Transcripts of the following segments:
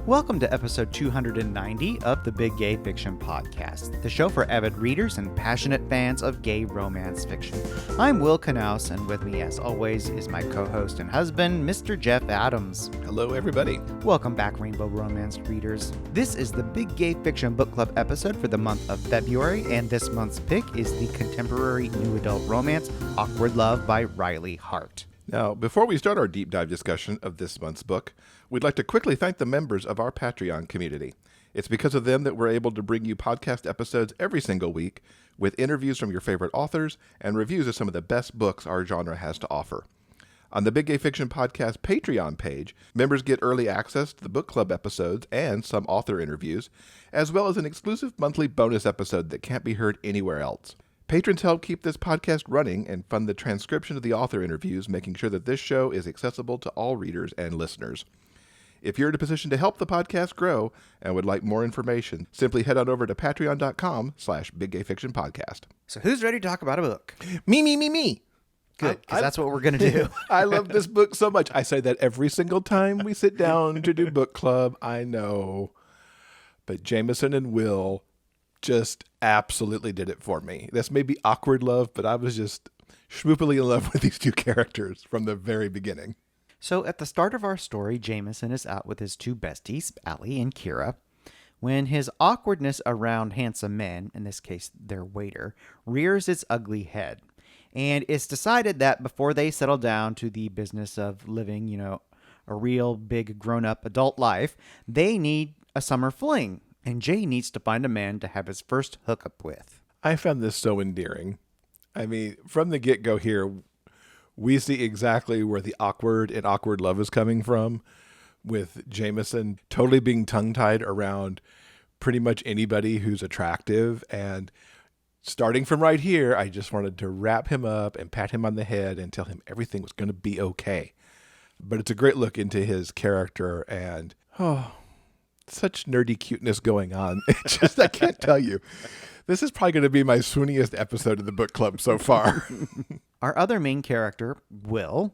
Welcome to episode 290 of the Big Gay Fiction Podcast, the show for avid readers and passionate fans of gay romance fiction. I'm Will Knaus, and with me, as always, is my co-host and husband, Mr. Jeff Adams. Hello, everybody. Welcome back, Rainbow Romance readers. This is the Big Gay Fiction Book Club episode for the month of February, and this month's pick is the contemporary new adult romance, Awkward Love by Riley Hart. Now, before we start our deep dive discussion of this month's book, we'd like to quickly thank the members of our Patreon community. It's because of them that we're able to bring you podcast episodes every single week with interviews from your favorite authors and reviews of some of the best books our genre has to offer. On the Big Gay Fiction Podcast Patreon page, members get early access to the book club episodes and some author interviews, as well as an exclusive monthly bonus episode that can't be heard anywhere else. Patrons help keep this podcast running and fund the transcription of the author interviews, making sure that this show is accessible to all readers and listeners. If you're in a position to help the podcast grow and would like more information, simply head on over to patreon.com/biggayfictionpodcast. So who's ready to talk about a book? Me. Good, because that's what we're going to do. I love this book so much. I say that every single time we sit down to do book club. I know. But Jameson and Will just absolutely did it for me. This may be awkward love, but I was just schmoopily in love with these two characters from the very beginning. So at the start of our story, Jameson is out with his two besties, Allie and Kira, when his awkwardness around handsome men, in this case their waiter, rears its ugly head. And it's decided that before they settle down to the business of living, a real big grown-up adult life, they need a summer fling. And Jay needs to find a man to have his first hookup with. I found this so endearing. I mean, from the get-go here, we see exactly where the awkward and awkward love is coming from, with Jameson totally being tongue-tied around pretty much anybody who's attractive. And starting from right here, I just wanted to wrap him up and pat him on the head and tell him everything was going to be okay. But it's a great look into his character and, such nerdy cuteness going on. It's just, I can't tell you. This is probably going to be my swooniest episode of the book club so far. Our other main character, Will,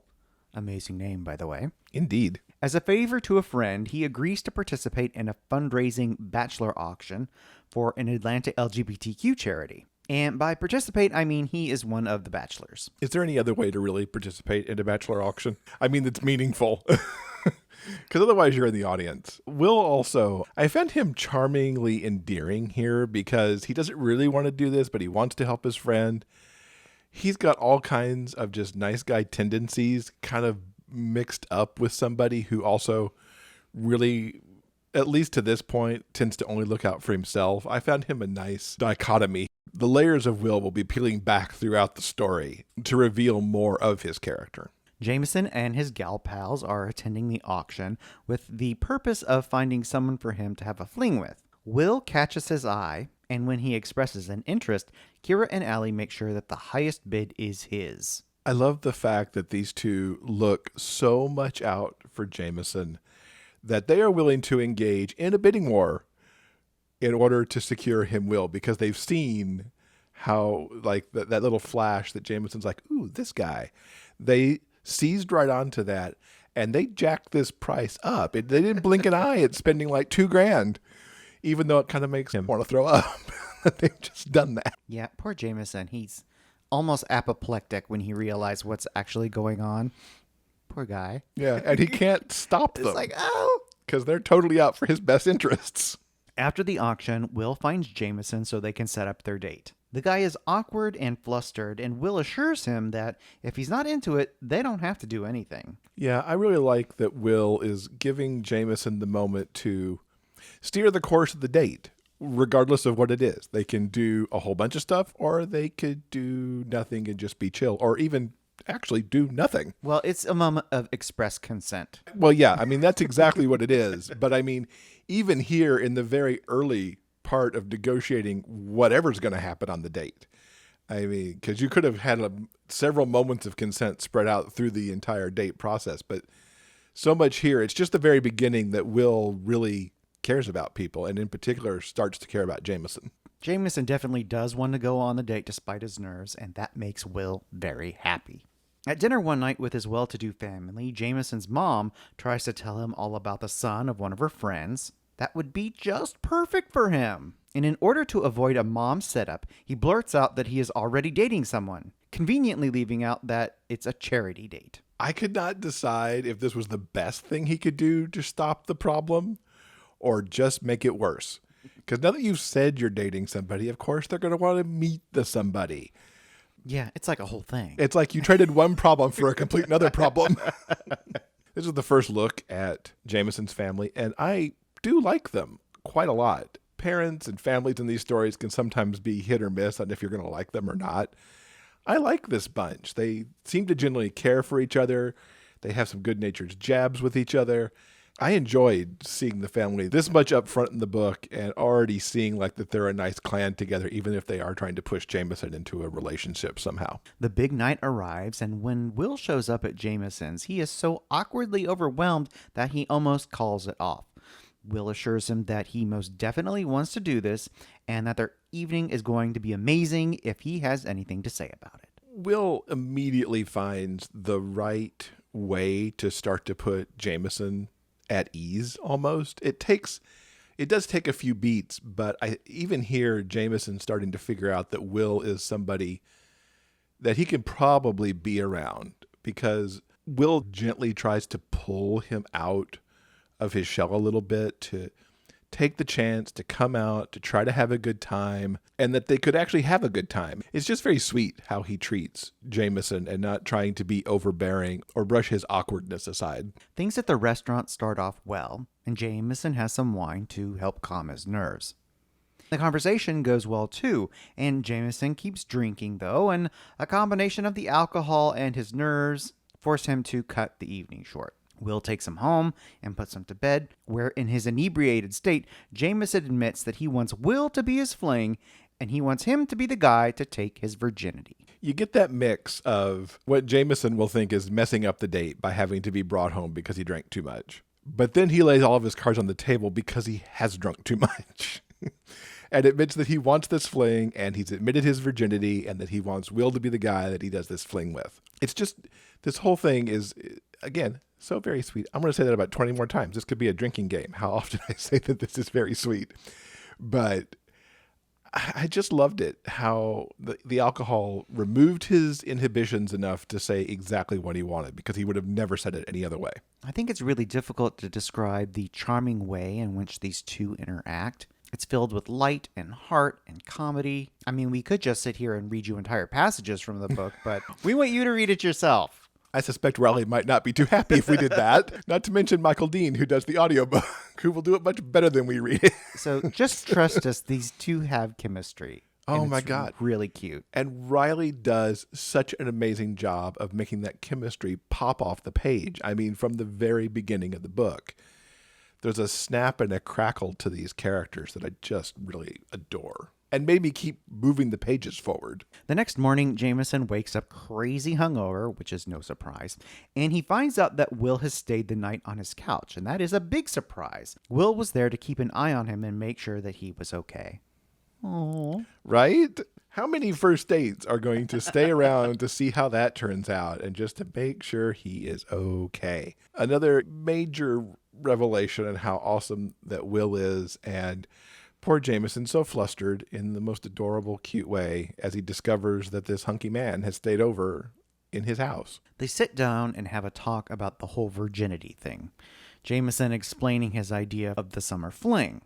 amazing name, by the way. Indeed. As a favor to a friend, he agrees to participate in a fundraising bachelor auction for an Atlanta LGBTQ charity. And by participate, I mean he is one of the bachelors. Is there any other way to really participate in a bachelor auction? I mean, that's meaningful. Because otherwise you're in the audience. Will also, I found him charmingly endearing here because he doesn't really want to do this, but he wants to help his friend. He's got all kinds of just nice guy tendencies kind of mixed up with somebody who also really, at least to this point, tends to only look out for himself. I found him a nice dichotomy. The layers of Will will be peeling back throughout the story to reveal more of his character. Jameson and his gal pals are attending the auction with the purpose of finding someone for him to have a fling with. Will catches his eye, and when he expresses an interest, Kira and Allie make sure that the highest bid is his. I love the fact that these two look so much out for Jameson that they are willing to engage in a bidding war in order to secure him Will, because they've seen how, like, that little flash that Jameson's like, ooh, this guy. They seized right onto that, and they jacked this price up. They didn't blink an eye at spending like $2,000, even though it kind of makes him want to throw up. They've just done that. Yeah, poor Jameson. He's almost apoplectic when he realizes what's actually going on. Poor guy. Yeah, and he can't stop them. It's like, oh! Because they're totally out for his best interests. After the auction, Will finds Jameson so they can set up their date. The guy is awkward and flustered, and Will assures him that if he's not into it, they don't have to do anything. Yeah, I really like that Will is giving Jameson the moment to steer the course of the date, regardless of what it is. They can do a whole bunch of stuff, or they could do nothing and just be chill, or even actually do nothing. Well, it's a moment of express consent. Well, yeah, I mean, that's exactly what it is. But I mean, even here in the very early part of negotiating whatever's going to happen on the date. I mean, because you could have had several moments of consent spread out through the entire date process, but so much here, it's just the very beginning that Will really cares about people, and in particular starts to care about Jameson. Jameson definitely does want to go on the date despite his nerves, and that makes Will very happy. At dinner one night with his well-to-do family, Jameson's mom tries to tell him all about the son of one of her friends that would be just perfect for him. And in order to avoid a mom setup, he blurts out that he is already dating someone, conveniently leaving out that it's a charity date. I could not decide if this was the best thing he could do to stop the problem or just make it worse. Because now that you've said you're dating somebody, of course they're going to want to meet the somebody. Yeah, it's like a whole thing. It's like you traded one problem for a complete another problem. This is the first look at Jameson's family, and I do like them quite a lot. Parents and families in these stories can sometimes be hit or miss on if you're going to like them or not. I like this bunch. They seem to genuinely care for each other. They have some good-natured jabs with each other. I enjoyed seeing the family this much up front in the book and already seeing like that they're a nice clan together, even if they are trying to push Jameson into a relationship somehow. The big night arrives, and when Will shows up at Jameson's, he is so awkwardly overwhelmed that he almost calls it off. Will assures him that he most definitely wants to do this and that their evening is going to be amazing if he has anything to say about it. Will immediately finds the right way to start to put Jameson at ease almost. It does take a few beats, but I even hear Jameson starting to figure out that Will is somebody that he can probably be around, because Will gently tries to pull him out of his shell a little bit, to take the chance to come out, to try to have a good time, and that they could actually have a good time. It's just very sweet how he treats Jameson and not trying to be overbearing or brush his awkwardness aside. Things at the restaurant start off well, and Jameson has some wine to help calm his nerves. The conversation goes well too, and Jameson keeps drinking though, and a combination of the alcohol and his nerves force him to cut the evening short. Will takes him home and puts him to bed, where in his inebriated state, Jameson admits that he wants Will to be his fling, and he wants him to be the guy to take his virginity. You get that mix of what Jameson will think is messing up the date by having to be brought home because he drank too much. But then he lays all of his cards on the table because he has drunk too much. And admits that he wants this fling, and he's admitted his virginity, and that he wants Will to be the guy that he does this fling with. It's just, this whole thing is, again, so very sweet. I'm going to say that about 20 more times. This could be a drinking game, how often I say that this is very sweet. But I just loved it, how the alcohol removed his inhibitions enough to say exactly what he wanted, because he would have never said it any other way. I think it's really difficult to describe the charming way in which these two interact. It's filled with light and heart and comedy. I mean, we could just sit here and read you entire passages from the book, but we want you to read it yourself. I suspect Riley might not be too happy if we did that. Not to mention Michael Dean, who does the audiobook, who will do it much better than we read it. So just trust us. These two have chemistry. Oh my God. Really cute. And Riley does such an amazing job of making that chemistry pop off the page. I mean, from the very beginning of the book, there's a snap and a crackle to these characters that I just really adore, and made me keep moving the pages forward. The next morning, Jameson wakes up crazy hungover, which is no surprise, and he finds out that Will has stayed the night on his couch, and that is a big surprise. Will was there to keep an eye on him and make sure that he was okay. Aww. Right? How many first dates are going to stay around to see how that turns out and just to make sure he is okay? Another major revelation on how awesome that Will is, and poor Jameson so flustered in the most adorable, cute way as he discovers that this hunky man has stayed over in his house. They sit down and have a talk about the whole virginity thing, Jameson explaining his idea of the summer fling.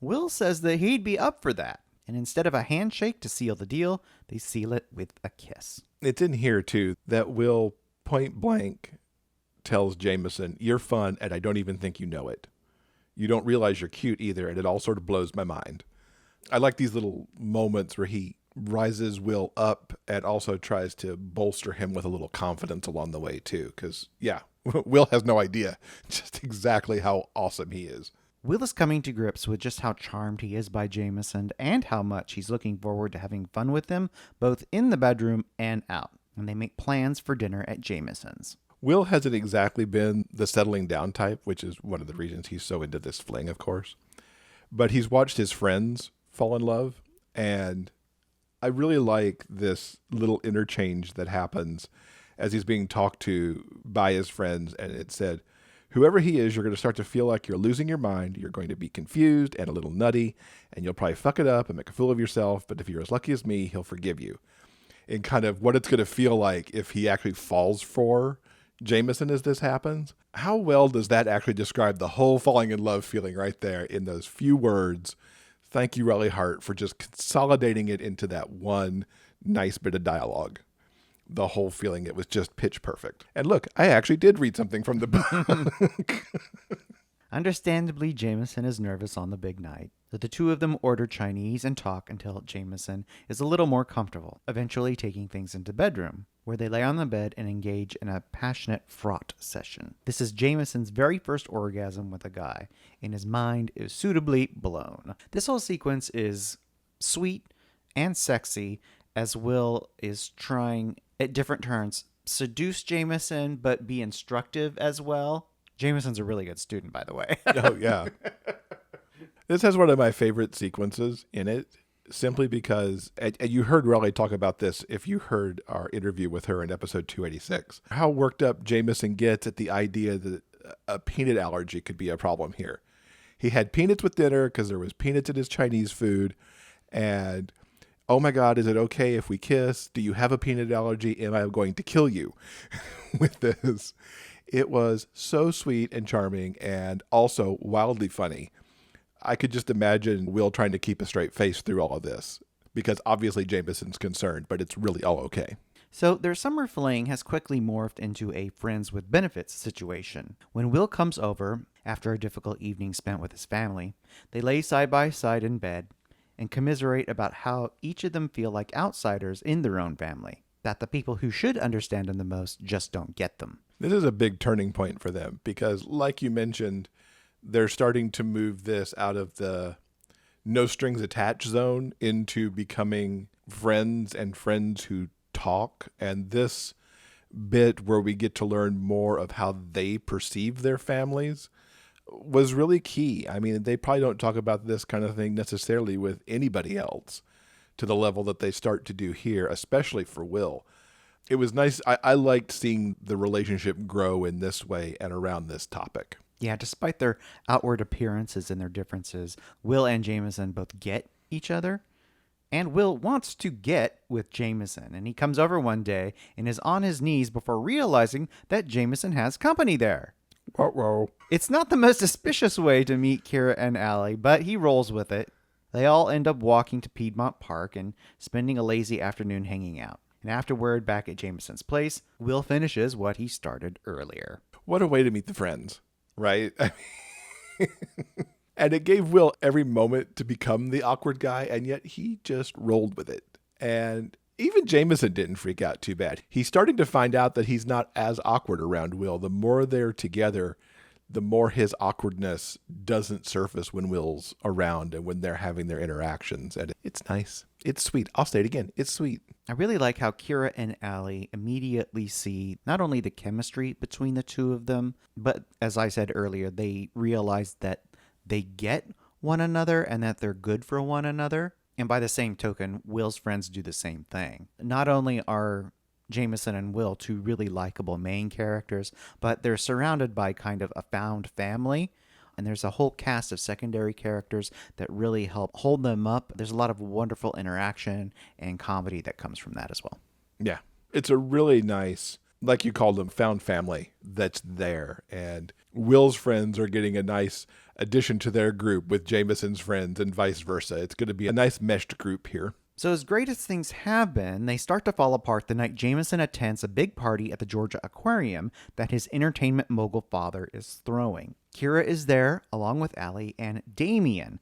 Will says that he'd be up for that, and instead of a handshake to seal the deal, they seal it with a kiss. It's in here, too, that Will point blank tells Jameson, "You're fun, and I don't even think you know it. You don't realize you're cute either, and it all sort of blows my mind." I like these little moments where he rises Will up and also tries to bolster him with a little confidence along the way, too. Because, yeah, Will has no idea just exactly how awesome he is. Will is coming to grips with just how charmed he is by Jameson and how much he's looking forward to having fun with him, both in the bedroom and out. And they make plans for dinner at Jameson's. Will hasn't exactly been the settling down type, which is one of the reasons he's so into this fling, of course. But he's watched his friends fall in love, and I really like this little interchange that happens as he's being talked to by his friends. And it said, whoever he is, you're going to start to feel like you're losing your mind. You're going to be confused and a little nutty, and you'll probably fuck it up and make a fool of yourself. But if you're as lucky as me, he'll forgive you. And kind of what it's going to feel like if he actually falls for Jameson as this happens. How well does that actually describe the whole falling in love feeling right there in those few words? Thank you, Riley Hart, for just consolidating it into that one nice bit of dialogue. The whole feeling, it was just pitch perfect. And look, I actually did read something from the book. Understandably, Jameson is nervous on the big night. So the two of them order Chinese and talk until Jameson is a little more comfortable, eventually taking things into bedroom, where they lay on the bed and engage in a passionate fraught session. This is Jameson's very first orgasm with a guy, and his mind is suitably blown. This whole sequence is sweet and sexy, as Will is trying, at different turns, seduce Jameson, but be instructive as well. Jameson's a really good student, by the way. Oh, yeah. This has one of my favorite sequences in it, simply because, and you heard Riley talk about this if you heard our interview with her in episode 286, how worked up Jameson gets at the idea that a peanut allergy could be a problem here. He had peanuts with dinner because there was peanuts in his Chinese food, and oh my God, is it okay if we kiss? Do you have a peanut allergy? Am I going to kill you with this? It was so sweet and charming and also wildly funny. I could just imagine Will trying to keep a straight face through all of this because obviously Jameson's concerned, but it's really all okay. So their summer fling has quickly morphed into a friends with benefits situation. When Will comes over, after a difficult evening spent with his family, they lay side by side in bed and commiserate about how each of them feel like outsiders in their own family, that the people who should understand them the most just don't get them. This is a big turning point for them because, like you mentioned, they're starting to move this out of the no strings attached zone into becoming friends and friends who talk. And this bit where we get to learn more of how they perceive their families was really key. I mean, they probably don't talk about this kind of thing necessarily with anybody else to the level that they start to do here, especially for Will. It was nice. I liked seeing the relationship grow in this way and around this topic. Yeah, despite their outward appearances and their differences, Will and Jameson both get each other. And Will wants to get with Jameson. And he comes over one day and is on his knees before realizing that Jameson has company there. Uh-oh. It's not the most auspicious way to meet Kira and Allie, but he rolls with it. They all end up walking to Piedmont Park and spending a lazy afternoon hanging out. And afterward, back at Jameson's place, Will finishes what he started earlier. What a way to meet the friends, right? And it gave Will every moment to become the awkward guy, and yet he just rolled with it. And even Jameson didn't freak out too bad. He's starting to find out that he's not as awkward around Will. The more they're together, the more his awkwardness doesn't surface when Will's around and when they're having their interactions. And it's nice. It's sweet. I'll say it again. It's sweet. I really like how Kira and Allie immediately see not only the chemistry between the two of them, but as I said earlier, they realize that they get one another and that they're good for one another. And by the same token, Will's friends do the same thing. Not only are Jameson and Will two really likable main characters, but they're surrounded by kind of a found family. And there's a whole cast of secondary characters that really help hold them up. There's a lot of wonderful interaction and comedy that comes from that as well. Yeah. It's a really nice, like you called them, found family that's there. And Will's friends are getting a nice addition to their group with Jameson's friends and vice versa. It's going to be a nice meshed group here. So as great as things have been, they start to fall apart the night Jameson attends a big party at the Georgia Aquarium that his entertainment mogul father is throwing. Kira is there, along with Allie and Damien,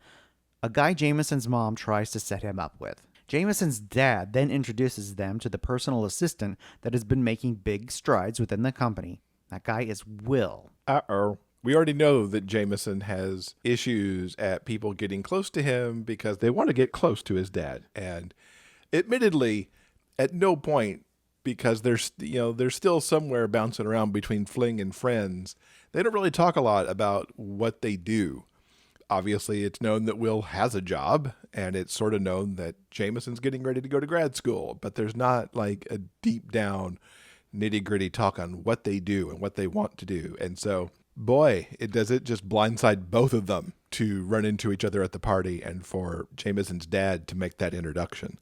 a guy Jameson's mom tries to set him up with. Jameson's dad then introduces them to the personal assistant that has been making big strides within the company. That guy is Will. Uh-oh. We already know that Jameson has issues at people getting close to him because they want to get close to his dad. And admittedly, at no point, because they're still somewhere bouncing around between fling and friends, they don't really talk a lot about what they do. Obviously, it's known that Will has a job, and it's sort of known that Jameson's getting ready to go to grad school, but there's not like a deep down, nitty-gritty talk on what they do and what they want to do. And so, boy, it just blindside both of them to run into each other at the party and for Jameson's dad to make that introduction.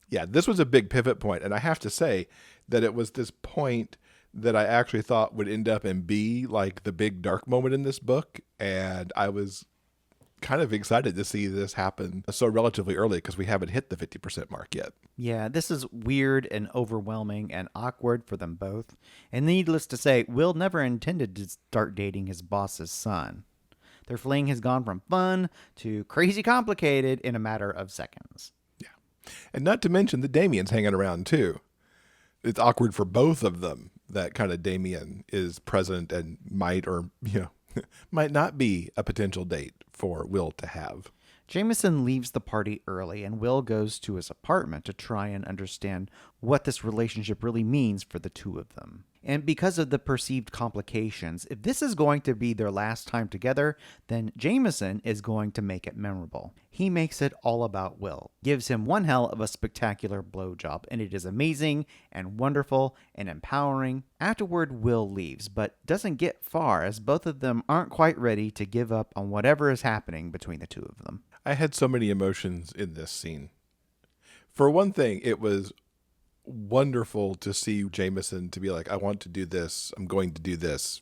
Yeah, this was a big pivot point, and I have to say that it was this point that I actually thought would end up and be like the big dark moment in this book, and I was kind of excited to see this happen so relatively early because we haven't hit the 50% mark yet. Yeah, this is weird and overwhelming and awkward for them both. And needless to say, Will never intended to start dating his boss's son. Their fling has gone from fun to crazy complicated in a matter of seconds. Yeah. And not to mention that Damien's hanging around too. It's awkward for both of them that kind of Damien is present and might or, might not be a potential date for Will to have. Jameson leaves the party early and Will goes to his apartment to try and understand what this relationship really means for the two of them. And because of the perceived complications, if this is going to be their last time together, then Jameson is going to make it memorable. He makes it all about Will, gives him one hell of a spectacular blowjob, and it is amazing and wonderful and empowering. Afterward, Will leaves, but doesn't get far as both of them aren't quite ready to give up on whatever is happening between the two of them. I had so many emotions in this scene. For one thing, it was wonderful to see Jameson to be like, I want to do this, I'm going to do this,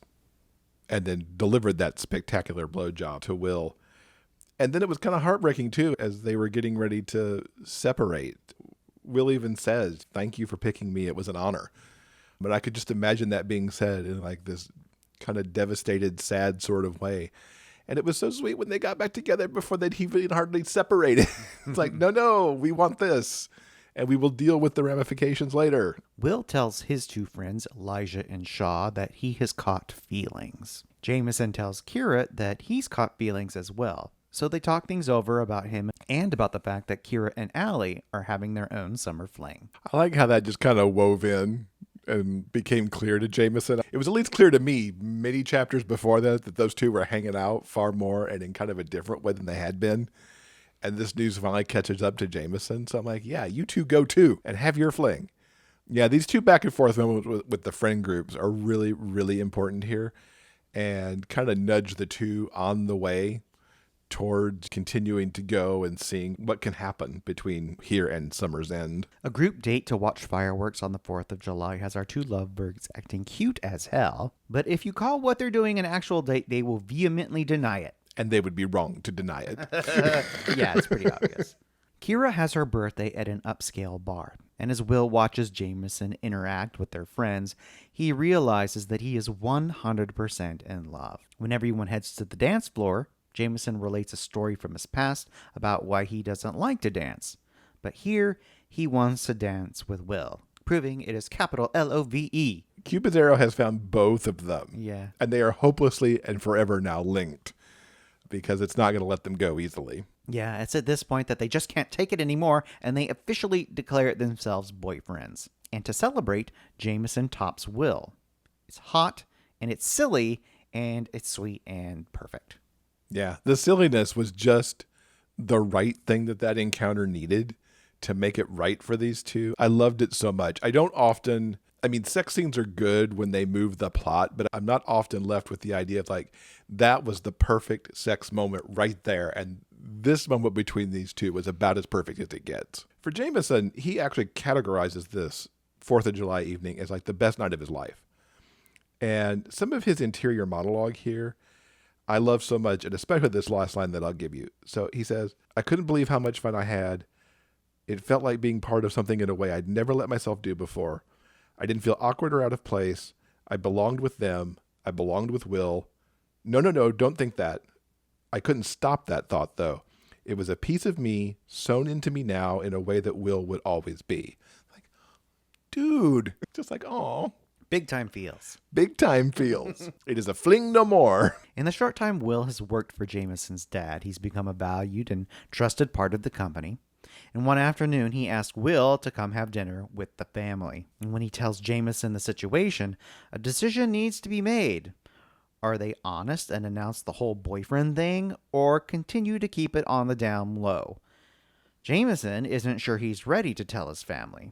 and then delivered that spectacular blowjob to Will. And then it was kind of heartbreaking too, as they were getting ready to separate. Will even says, thank you for picking me, it was an honor. But I could just imagine that being said in like this kind of devastated, sad sort of way. And it was so sweet when they got back together before they'd even hardly separated. It's like, no, we want this. And we will deal with the ramifications later. Will tells his two friends, Elijah and Shaw, that he has caught feelings. Jameson tells Kira that he's caught feelings as well. So they talk things over about him and about the fact that Kira and Allie are having their own summer fling. I like how that just kind of wove in and became clear to Jameson. It was at least clear to me many chapters before that those two were hanging out far more and in kind of a different way than they had been. And this news finally catches up to Jameson. So I'm like, yeah, you two go too and have your fling. Yeah, these two back and forth moments with the friend groups are really, really important here and kind of nudge the two on the way towards continuing to go and seeing what can happen between here and summer's end. A group date to watch fireworks on the 4th of July has our two lovebirds acting cute as hell. But if you call what they're doing an actual date, they will vehemently deny it. And they would be wrong to deny it. Yeah, it's pretty obvious. Kira has her birthday at an upscale bar, and as Will watches Jameson interact with their friends, he realizes that he is 100% in love. When everyone heads to the dance floor, Jameson relates a story from his past about why he doesn't like to dance. But here, he wants to dance with Will, proving it is capital L-O-V-E. Cupid's arrow has found both of them. Yeah. And they are hopelessly and forever now linked, because it's not going to let them go easily. Yeah, it's at this point that they just can't take it anymore, and they officially declare themselves boyfriends. And to celebrate, Jameson tops Will. It's hot, and it's silly, and it's sweet and perfect. Yeah, the silliness was just the right thing that encounter needed to make it right for these two. I loved it so much. Sex scenes are good when they move the plot, but I'm not often left with the idea of like, that was the perfect sex moment right there. And this moment between these two was about as perfect as it gets. For Jameson, he actually categorizes this 4th of July evening as like the best night of his life. And some of his interior monologue here, I love so much, and especially this last line that I'll give you. So he says, I couldn't believe how much fun I had. It felt like being part of something in a way I'd never let myself do before. I didn't feel awkward or out of place. I belonged with them. I belonged with Will. No, don't think that. I couldn't stop that thought, though. It was a piece of me sewn into me now in a way that Will would always be. Like, dude, just like, aw. Big time feels. Big time feels. It is a fling no more. In the short time Will has worked for Jameson's dad, he's become a valued and trusted part of the company. And one afternoon, he asked Will to come have dinner with the family. And when he tells Jameson the situation, a decision needs to be made. Are they honest and announce the whole boyfriend thing, or continue to keep it on the down low? Jameson isn't sure he's ready to tell his family.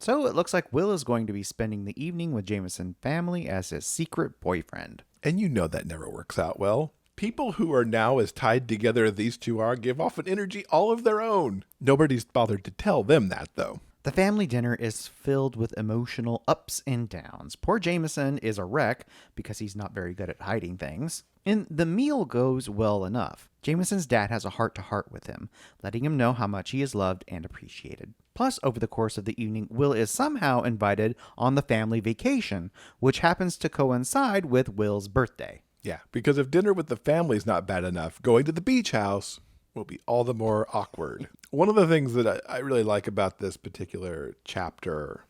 So it looks like Will is going to be spending the evening with Jameson's family as his secret boyfriend. And you know that never works out well. People who are now as tied together as these two are give off an energy all of their own. Nobody's bothered to tell them that, though. The family dinner is filled with emotional ups and downs. Poor Jameson is a wreck because he's not very good at hiding things. And the meal goes well enough. Jameson's dad has a heart-to-heart with him, letting him know how much he is loved and appreciated. Plus, over the course of the evening, Will is somehow invited on the family vacation, which happens to coincide with Will's birthday. Yeah, because if dinner with the family's not bad enough, going to the beach house will be all the more awkward. One of the things that I really like about this particular chapter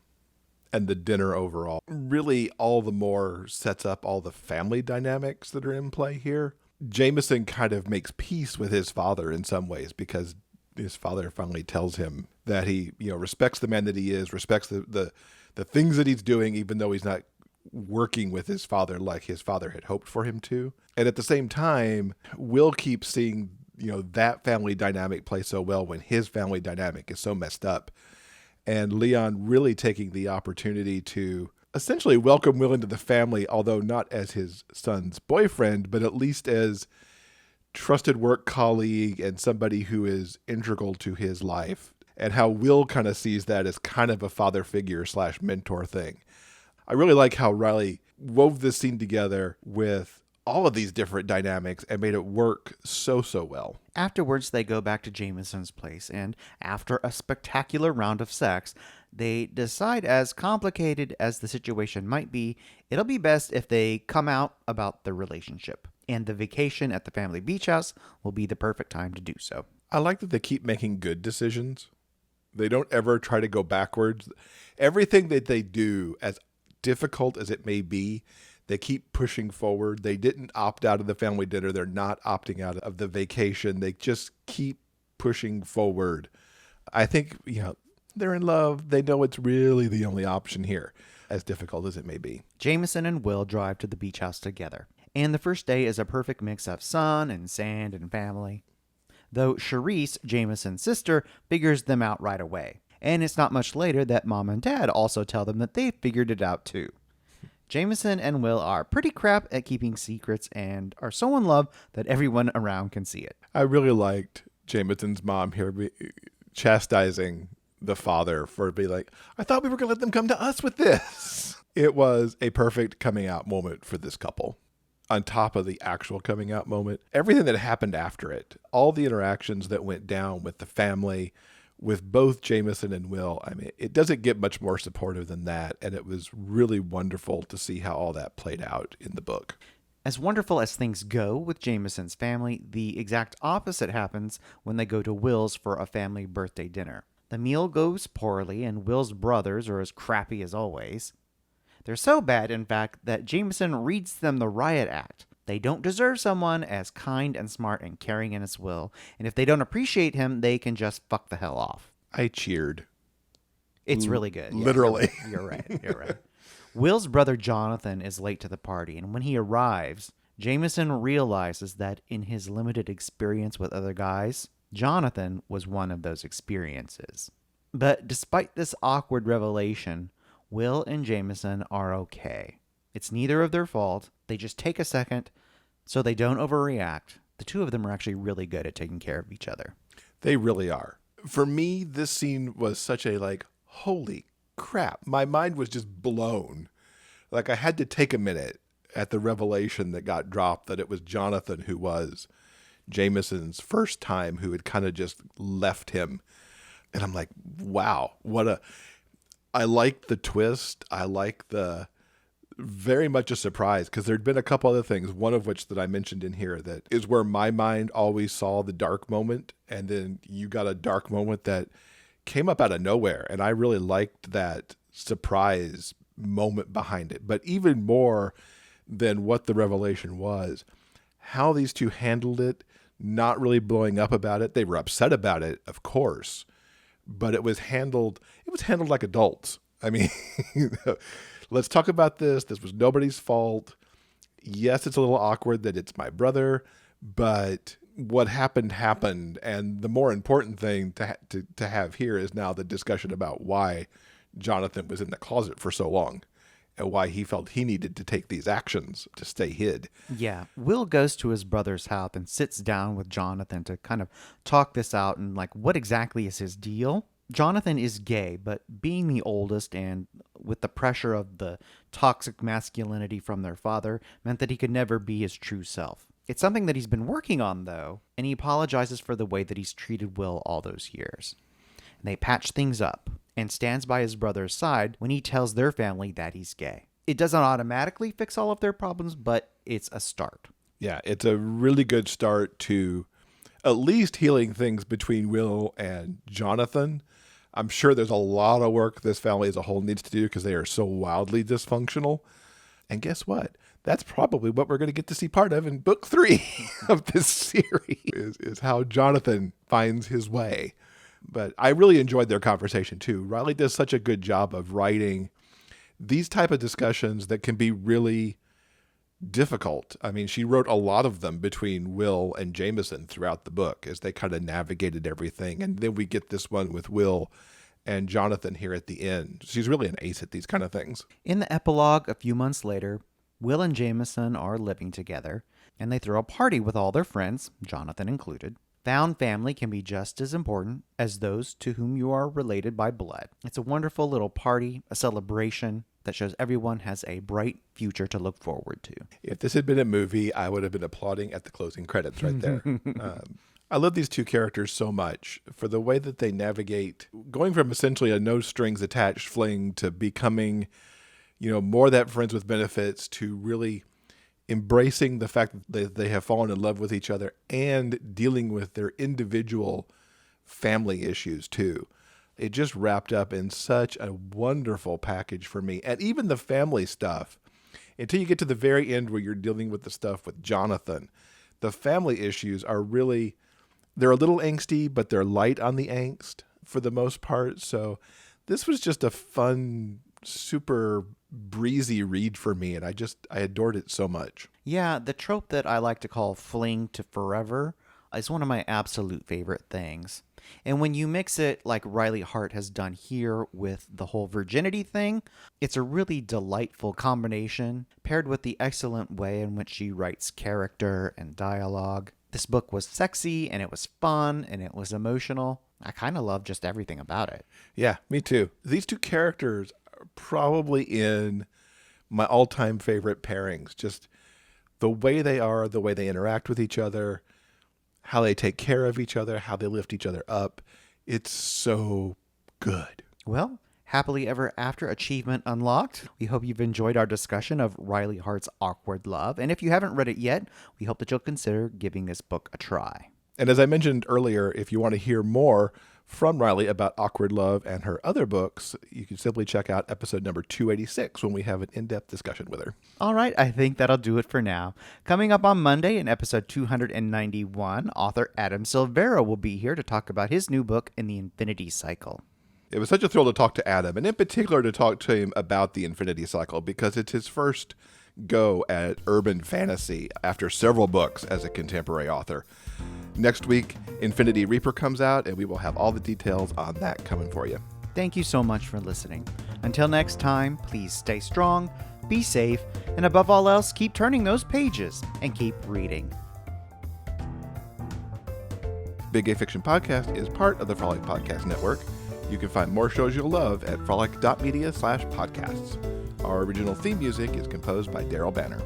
and the dinner overall really all the more sets up all the family dynamics that are in play here. Jameson kind of makes peace with his father in some ways because his father finally tells him that he, respects the man that he is, respects the things that he's doing, even though he's not working with his father like his father had hoped for him to. And at the same time, Will keeps seeing, that family dynamic play so well when his family dynamic is so messed up. And Leon really taking the opportunity to essentially welcome Will into the family, although not as his son's boyfriend, but at least as trusted work colleague and somebody who is integral to his life. And how Will kind of sees that as kind of a father figure / mentor thing. I really like how Riley wove this scene together with all of these different dynamics and made it work so well. Afterwards, they go back to Jameson's place, and after a spectacular round of sex, they decide, as complicated as the situation might be, it'll be best if they come out about the relationship. And the vacation at the family beach house will be the perfect time to do so. I like that they keep making good decisions. They don't ever try to go backwards. Everything that they do, as difficult as it may be, they keep pushing forward. They didn't opt out of the family dinner. They're not opting out of the vacation. They just keep pushing forward. I think, they're in love. They know it's really the only option here, as difficult as it may be. Jameson and Will drive to the beach house together. And the first day is a perfect mix of sun and sand and family. Though Charisse, Jameson's sister, figures them out right away. And it's not much later that Mom and Dad also tell them that they've figured it out too. Jameson and Will are pretty crap at keeping secrets and are so in love that everyone around can see it. I really liked Jameson's mom here chastising the father for being like, I thought we were going to let them come to us with this. It was a perfect coming out moment for this couple. On top of the actual coming out moment, everything that happened after it, all the interactions that went down with the family, with both Jameson and Will, it doesn't get much more supportive than that. And it was really wonderful to see how all that played out in the book. As wonderful as things go with Jameson's family, the exact opposite happens when they go to Will's for a family birthday dinner. The meal goes poorly, and Will's brothers are as crappy as always. They're so bad, in fact, that Jameson reads them the riot act. They don't deserve someone as kind and smart and caring as Will, and if they don't appreciate him, they can just fuck the hell off. I cheered. It's really good. Literally. Yeah, you're right. Will's brother Jonathan is late to the party, and when he arrives, Jameson realizes that in his limited experience with other guys, Jonathan was one of those experiences. But despite this awkward revelation, Will and Jameson are okay. It's neither of their fault. They just take a second so they don't overreact. The two of them are actually really good at taking care of each other. They really are. For me, this scene was such a holy crap. My mind was just blown. I had to take a minute at the revelation that got dropped that it was Jonathan who was Jameson's first time, who had kind of just left him. And I'm like, wow, I liked the twist. I like the very much a surprise, because there'd been a couple other things, one of which that I mentioned in here that is where my mind always saw the dark moment, and then you got a dark moment that came up out of nowhere, and I really liked that surprise moment behind it. But even more than what the revelation was, how these two handled it, not really blowing up about it. They were upset about it, of course, but it was handled like adults. Let's talk about this. This was nobody's fault. Yes, it's a little awkward that it's my brother, but what happened. And the more important thing to have here is now the discussion about why Jonathan was in the closet for so long and why he felt he needed to take these actions to stay hid. Yeah. Will goes to his brother's house and sits down with Jonathan to kind of talk this out and like what exactly is his deal. Jonathan is gay, but being the oldest and with the pressure of the toxic masculinity from their father meant that he could never be his true self. It's something that he's been working on, though, and he apologizes for the way that he's treated Will all those years. And they patch things up and stands by his brother's side when he tells their family that he's gay. It doesn't automatically fix all of their problems, but it's a start. Yeah, it's a really good start to at least healing things between Will and Jonathan. I'm sure there's a lot of work this family as a whole needs to do because they are so wildly dysfunctional. And guess what? That's probably what we're going to get to see part of in book 3 of this series is how Jonathan finds his way. But I really enjoyed their conversation too. Riley does such a good job of writing these type of discussions that can be really difficult. I mean, she wrote a lot of them between Will and Jameson throughout the book as they kind of navigated everything. And then we get this one with Will and Jonathan here at the end. She's really an ace at these kind of things. In the epilogue, a few months later, Will and Jameson are living together, and they throw a party with all their friends, Jonathan included. Found family can be just as important as those to whom you are related by blood. It's a wonderful little party, a celebration that shows everyone has a bright future to look forward to. If this had been a movie, I would have been applauding at the closing credits right there. I love these two characters so much for the way that they navigate going from essentially a no strings attached fling to becoming, more that friends with benefits to really embracing the fact that they have fallen in love with each other and dealing with their individual family issues too. It just wrapped up in such a wonderful package for me. And even the family stuff, until you get to the very end where you're dealing with the stuff with Jonathan, the family issues are really, they're a little angsty, but they're light on the angst for the most part. So this was just a fun, super breezy read for me, and I adored it so much. Yeah, the trope that I like to call fling to forever is one of my absolute favorite things. And when you mix it like Riley Hart has done here with the whole virginity thing, it's a really delightful combination, paired with the excellent way in which she writes character and dialogue. This book was sexy, and it was fun, and it was emotional. I kind of love just everything about it. Yeah, me too. These two characters are probably in my all-time favorite pairings. Just the way they are, the way they interact with each other, how they take care of each other, how they lift each other up. It's so good. Well, happily ever after achievement unlocked. We hope you've enjoyed our discussion of Riley Hart's Awkward Love. And if you haven't read it yet, we hope that you'll consider giving this book a try. And as I mentioned earlier, if you want to hear more from Riley about Awkward Love and her other books, you can simply check out episode number 286 when we have an in-depth discussion with her. All right, I think that'll do it for now. Coming up on Monday in episode 291, author Adam Silvera will be here to talk about his new book, In the Infinity Cycle. It was such a thrill to talk to Adam, and in particular to talk to him about the Infinity Cycle, because it's his first go at urban fantasy after several books as a contemporary author. Next week, Infinity Reaper comes out, and we will have all the details on that coming for you. Thank you so much for listening. Until next time, please stay strong, be safe, and above all else, keep turning those pages and keep reading. Big Gay Fiction Podcast is part of the Frolic Podcast Network. You can find more shows you'll love at frolic.media/podcasts. Our original theme music is composed by Daryl Banner.